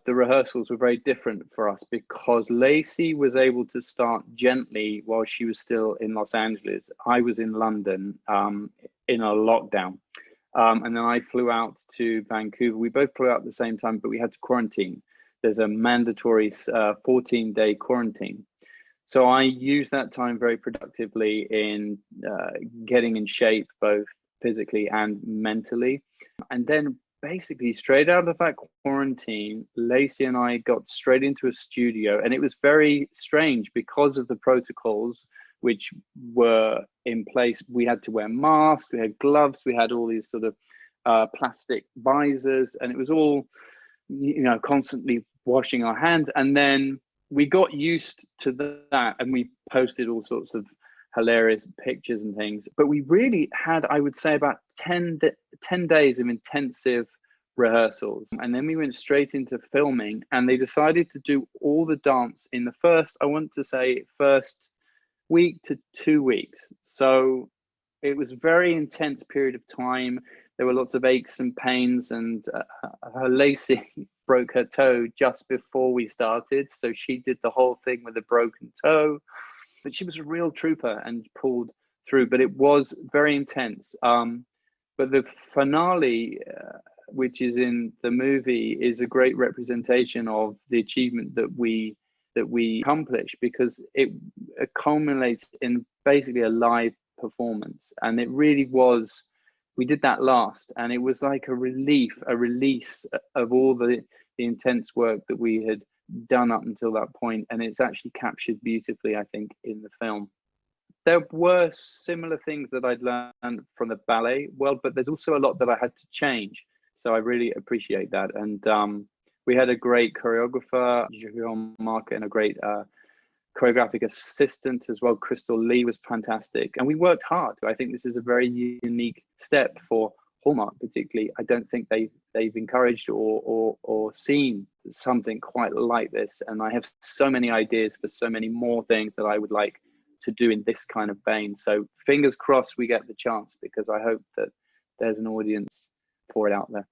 the rehearsals were very different for us because Lacey was able to start gently while she was still in Los Angeles. I was in London in a lockdown. And then I flew out to Vancouver. We both flew out at the same time, but we had to quarantine. There's a mandatory 14-day quarantine. So I used that time very productively in getting in shape, both physically and mentally. And then basically straight out of that quarantine, Lacey and I got straight into a studio, and it was very strange because of the protocols which were in place. We had to wear masks, we had gloves, we had all these sort of plastic visors, and it was all, constantly washing our hands. And then we got used to that, and we posted all sorts of hilarious pictures and things. But we really had, I would say, about 10 days of intensive rehearsals. And then we went straight into filming, and they decided to do all the dance in the first week to 2 weeks. So it was a very intense period of time. There were lots of aches and pains, and Lacey broke her toe just before we started. So she did the whole thing with a broken toe, but she was a real trooper and pulled through. But it was very intense. But the finale, which is in the movie, is a great representation of the achievement that we accomplished, because it culminates in basically a live performance. And it really was, we did that last, and it was like a release of all the intense work that we had done up until that point. And it's actually captured beautifully, I think, in the film. There were similar things that I'd learned from the ballet world, but there's also a lot that I had to change. So I really appreciate that. And we had a great choreographer, Jean-Marc, and a great choreographic assistant as well. Crystal Lee was fantastic. And we worked hard. I think this is a very unique step for Hallmark, particularly. I don't think they've encouraged or seen something quite like this. And I have so many ideas for so many more things that I would like to do in this kind of vein. So fingers crossed we get the chance, because I hope that there's an audience for it out there.